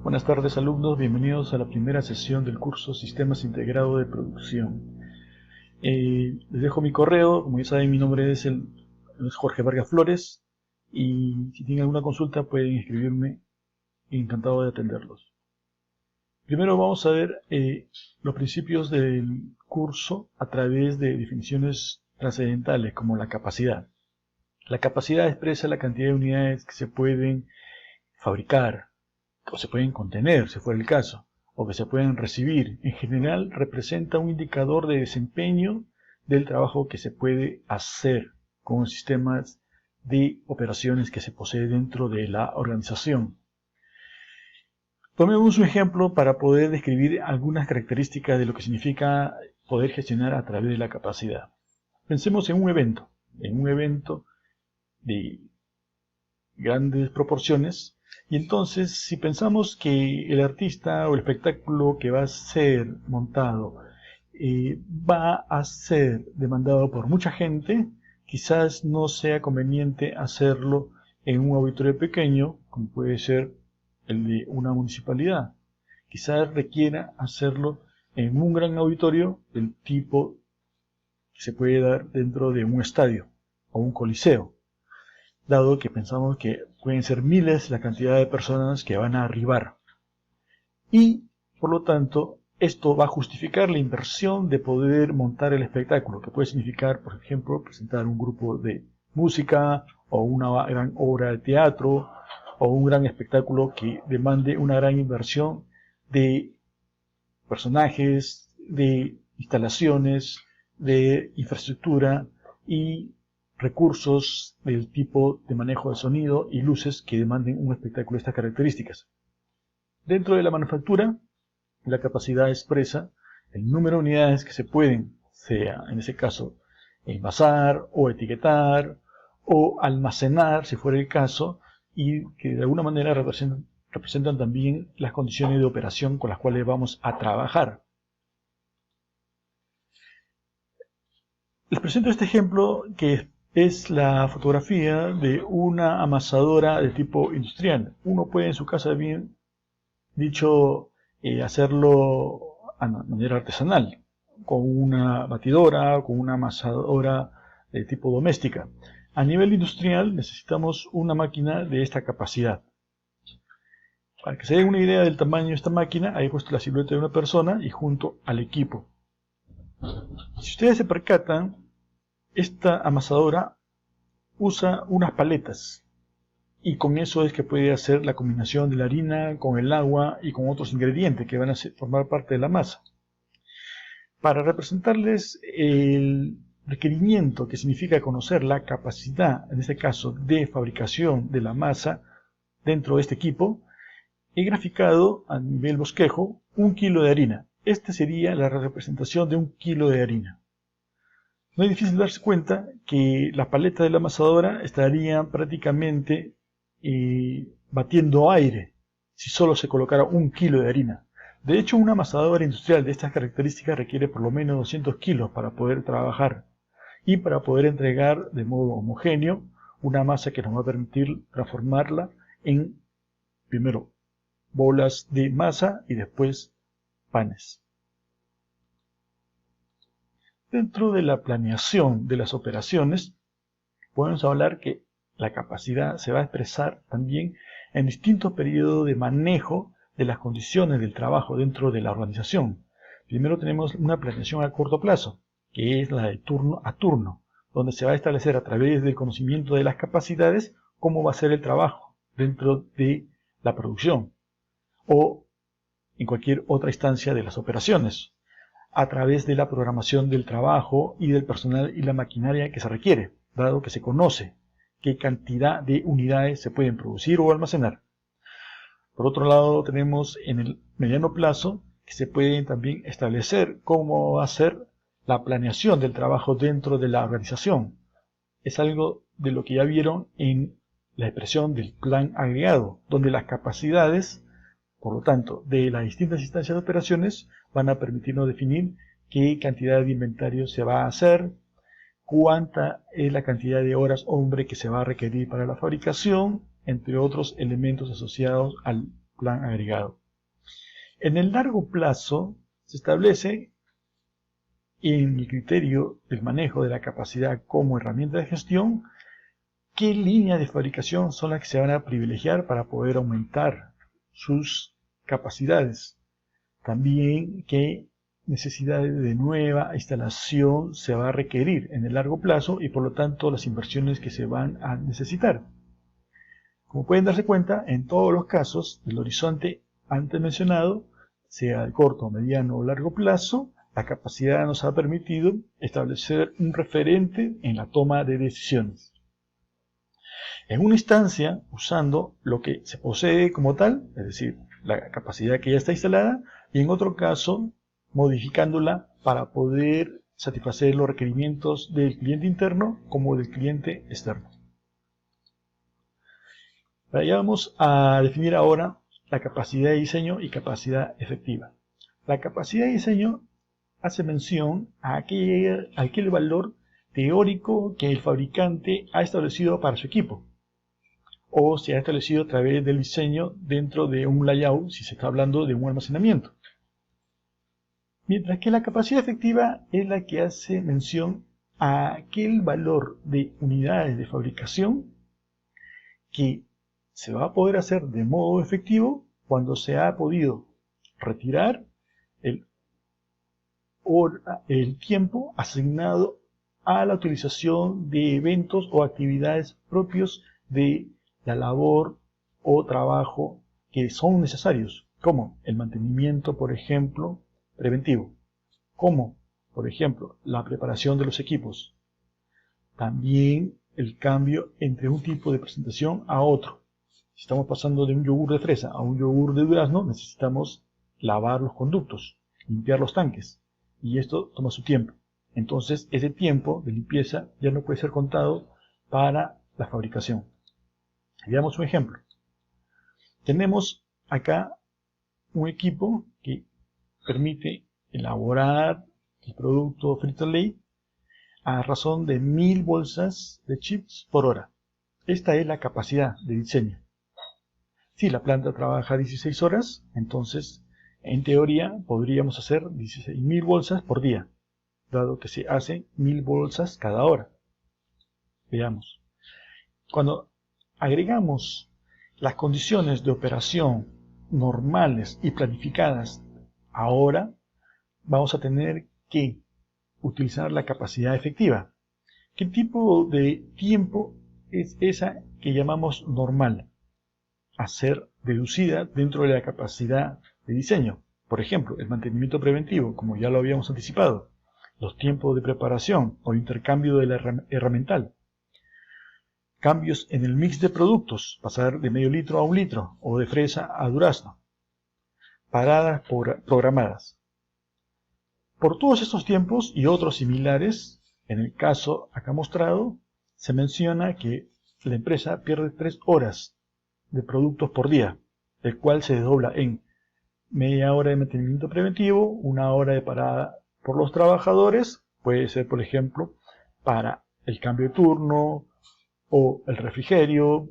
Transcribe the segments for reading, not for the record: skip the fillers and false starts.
Buenas tardes alumnos, bienvenidos a la primera sesión del curso Sistemas Integrados de Producción. Les dejo mi correo, como ya saben mi nombre es Jorge Vargas Flores y si tienen alguna consulta pueden escribirme, encantado de atenderlos. Primero vamos a ver los principios del curso a través de definiciones trascendentales como la capacidad. La capacidad expresa la cantidad de unidades que se pueden fabricar, o se pueden contener, si fuera el caso, o que se pueden recibir. En general, representa un indicador de desempeño del trabajo que se puede hacer con sistemas de operaciones que se posee dentro de la organización. Tomemos un ejemplo para poder describir algunas características de lo que significa poder gestionar a través de la capacidad. Pensemos en un evento de grandes proporciones. Y entonces, si pensamos que el artista o el espectáculo que va a ser montado va a ser demandado por mucha gente, quizás no sea conveniente hacerlo en un auditorio pequeño, como puede ser el de una municipalidad. Quizás requiera hacerlo en un gran auditorio del tipo que se puede dar dentro de un estadio o un coliseo, dado que pensamos que pueden ser miles la cantidad de personas que van a arribar. Y, por lo tanto, esto va a justificar la inversión de poder montar el espectáculo, que puede significar, por ejemplo, presentar un grupo de música, o una gran obra de teatro, o un gran espectáculo que demande una gran inversión de personajes, de instalaciones, de infraestructura y recursos del tipo de manejo de sonido y luces que demanden un espectáculo de estas características. Dentro de la manufactura, la capacidad expresa el número de unidades que se pueden, sea en ese caso, envasar o etiquetar o almacenar, si fuera el caso, y que de alguna manera representan también las condiciones de operación con las cuales vamos a trabajar. Les presento este ejemplo que es la fotografía de una amasadora de tipo industrial. Uno puede en su casa, bien dicho, hacerlo a manera artesanal, con una batidora, con una amasadora de tipo doméstica. A nivel industrial necesitamos una máquina de esta capacidad. Para que se den una idea del tamaño de esta máquina, he puesto la silueta de una persona y junto al equipo. Si ustedes se percatan, esta amasadora usa unas paletas y con eso es que puede hacer la combinación de la harina con el agua y con otros ingredientes que van a formar parte de la masa. Para representarles el requerimiento que significa conocer la capacidad, en este caso, de fabricación de la masa dentro de este equipo, he graficado a nivel bosquejo 1 kilo de harina. Esta sería la representación de 1 kilo de harina. No es difícil darse cuenta que la paleta de la amasadora estaría prácticamente batiendo aire si solo se colocara 1 kilo de harina. De hecho, una amasadora industrial de estas características requiere por lo menos 200 kilos para poder trabajar y para poder entregar de modo homogéneo una masa que nos va a permitir transformarla en, primero, bolas de masa y después panes. Dentro de la planeación de las operaciones, podemos hablar que la capacidad se va a expresar también en distintos periodos de manejo de las condiciones del trabajo dentro de la organización. Primero tenemos una planeación a corto plazo, que es la de turno a turno, donde se va a establecer a través del conocimiento de las capacidades cómo va a ser el trabajo dentro de la producción o en cualquier otra instancia de las operaciones, a través de la programación del trabajo y del personal y la maquinaria que se requiere, dado que se conoce qué cantidad de unidades se pueden producir o almacenar. Por otro lado, tenemos en el mediano plazo que se pueden también establecer cómo va a ser la planeación del trabajo dentro de la organización. Es algo de lo que ya vieron en la expresión del plan agregado, donde las capacidades, por lo tanto, de las distintas instancias de operaciones van a permitirnos definir qué cantidad de inventario se va a hacer, cuánta es la cantidad de horas hombre que se va a requerir para la fabricación, entre otros elementos asociados al plan agregado. En el largo plazo se establece en el criterio del manejo de la capacidad como herramienta de gestión qué líneas de fabricación son las que se van a privilegiar para poder aumentar sus capacidades. También qué necesidades de nueva instalación se va a requerir en el largo plazo y por lo tanto las inversiones que se van a necesitar. Como pueden darse cuenta, en todos los casos del horizonte antes mencionado, sea de corto, mediano o largo plazo, la capacidad nos ha permitido establecer un referente en la toma de decisiones. En una instancia, usando lo que se posee como tal, es decir, la capacidad que ya está instalada, y en otro caso, modificándola para poder satisfacer los requerimientos del cliente interno como del cliente externo. Ya vamos a definir ahora la capacidad de diseño y capacidad efectiva. La capacidad de diseño hace mención a aquel valor teórico que el fabricante ha establecido para su equipo, o se ha establecido a través del diseño dentro de un layout si se está hablando de un almacenamiento. Mientras que la capacidad efectiva es la que hace mención a aquel valor de unidades de fabricación que se va a poder hacer de modo efectivo cuando se ha podido retirar el tiempo asignado a la utilización de eventos o actividades propios de la labor o trabajo que son necesarios, como el mantenimiento, por ejemplo, preventivo, como, por ejemplo, la preparación de los equipos. También el cambio entre un tipo de presentación a otro. Si estamos pasando de un yogur de fresa a un yogur de durazno, necesitamos lavar los conductos, limpiar los tanques, y esto toma su tiempo. Entonces, ese tiempo de limpieza ya no puede ser contado para la fabricación. Veamos un ejemplo. Tenemos acá un equipo que permite elaborar el producto Frito-Lay a razón de 1000 bolsas de chips por hora. Esta es la capacidad de diseño. Si la planta trabaja 16 horas, entonces, en teoría, podríamos hacer 16.000 bolsas por día, dado que se hacen 1000 bolsas cada hora. Veamos. Cuando agregamos las condiciones de operación normales y planificadas ahora, vamos a tener que utilizar la capacidad efectiva. ¿Qué tipo de tiempo es esa que llamamos normal? A ser deducida dentro de la capacidad de diseño. Por ejemplo, el mantenimiento preventivo, como ya lo habíamos anticipado, los tiempos de preparación o intercambio de la herramental, cambios en el mix de productos, pasar de medio litro a 1 litro o de fresa a durazno, paradas programadas. Por todos estos tiempos y otros similares, en el caso acá mostrado, se menciona que la empresa pierde 3 horas de productos por día, el cual se desdobla en media hora de mantenimiento preventivo, 1 hora de parada por los trabajadores, puede ser por ejemplo para el cambio de turno o el refrigerio,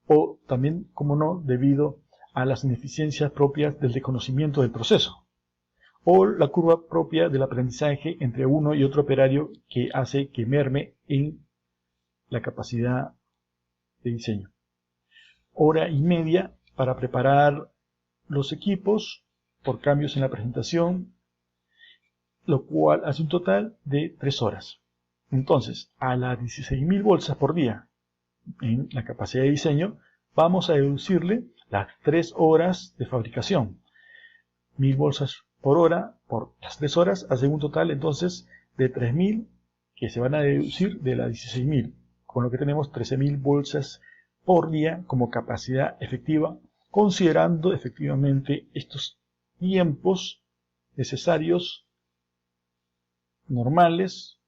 o también, como no, debido a las ineficiencias propias del desconocimiento del proceso, o la curva propia del aprendizaje entre uno y otro operario que hace que merme en la capacidad de diseño. Hora y media para preparar los equipos por cambios en la presentación, lo cual hace un total de 3 horas. Entonces, a las 16.000 bolsas por día en la capacidad de diseño, vamos a deducirle las 3 horas de fabricación. 1000 bolsas por hora por las 3 horas hace un total entonces de 3000 que se van a deducir de las 16.000, con lo que tenemos 13.000 bolsas por día como capacidad efectiva, considerando efectivamente estos tiempos necesarios normales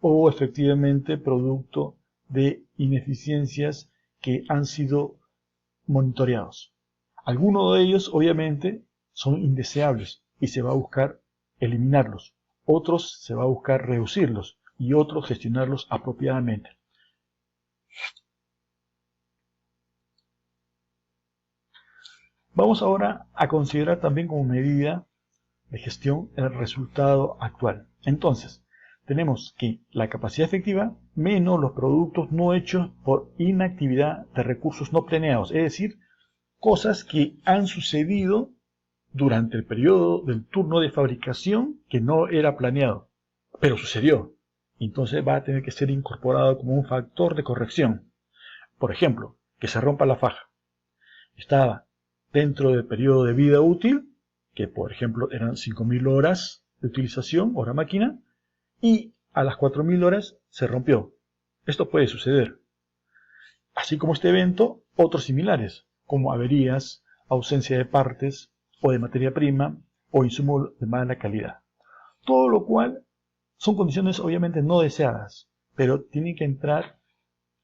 o efectivamente producto de ineficiencias que han sido monitoreados. Algunos de ellos obviamente son indeseables y se va a buscar eliminarlos, otros se va a buscar reducirlos y otros gestionarlos apropiadamente. Vamos ahora a considerar también como medida de gestión el resultado actual. Entonces, tenemos que la capacidad efectiva menos los productos no hechos por inactividad de recursos no planeados, es decir, cosas que han sucedido durante el periodo del turno de fabricación que no era planeado, pero sucedió. Entonces va a tener que ser incorporado como un factor de corrección. Por ejemplo, que se rompa la faja. Estaba dentro del periodo de vida útil, que por ejemplo eran 5.000 horas de utilización, hora máquina, y a las 4.000 horas se rompió. Esto puede suceder. Así como este evento, otros similares, como averías, ausencia de partes, o de materia prima, o insumos de mala calidad. Todo lo cual son condiciones obviamente no deseadas, pero tienen que entrar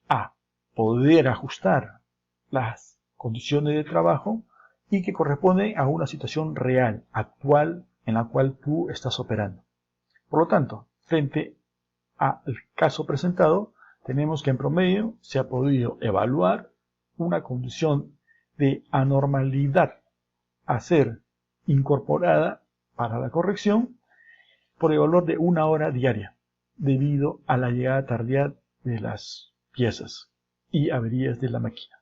a poder ajustar las condiciones de trabajo y que corresponden a una situación real, actual, en la cual tú estás operando. Por lo tanto, frente al caso presentado, tenemos que en promedio se ha podido evaluar una condición de anormalidad a ser incorporada para la corrección por el valor de 1 hora diaria, debido a la llegada tardía de las piezas y averías de la máquina.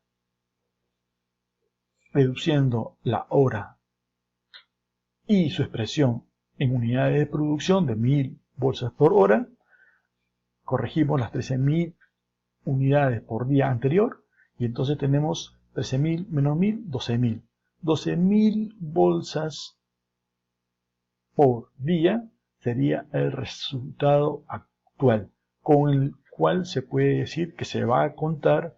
Reduciendo la hora y su expresión en unidades de producción de 1.000 bolsas por hora, corregimos las 13.000 unidades por día anterior y entonces tenemos 13.000 menos 1.000, 12.000. 12.000 bolsas por día sería el resultado actual, con el cual se puede decir que se va a contar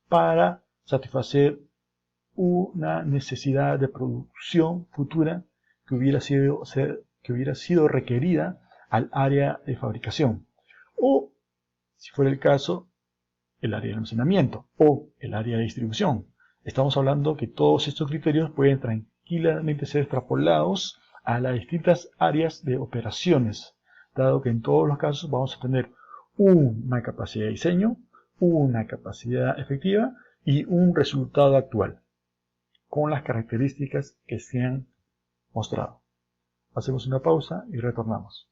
para satisfacer una necesidad de producción futura que hubiera sido requerida al área de fabricación, o, si fuera el caso, el área de almacenamiento o el área de distribución. Estamos hablando que todos estos criterios pueden tranquilamente ser extrapolados a las distintas áreas de operaciones, dado que en todos los casos vamos a tener una capacidad de diseño, una capacidad efectiva y un resultado actual, con las características que se han mostrado. Hacemos una pausa y retornamos.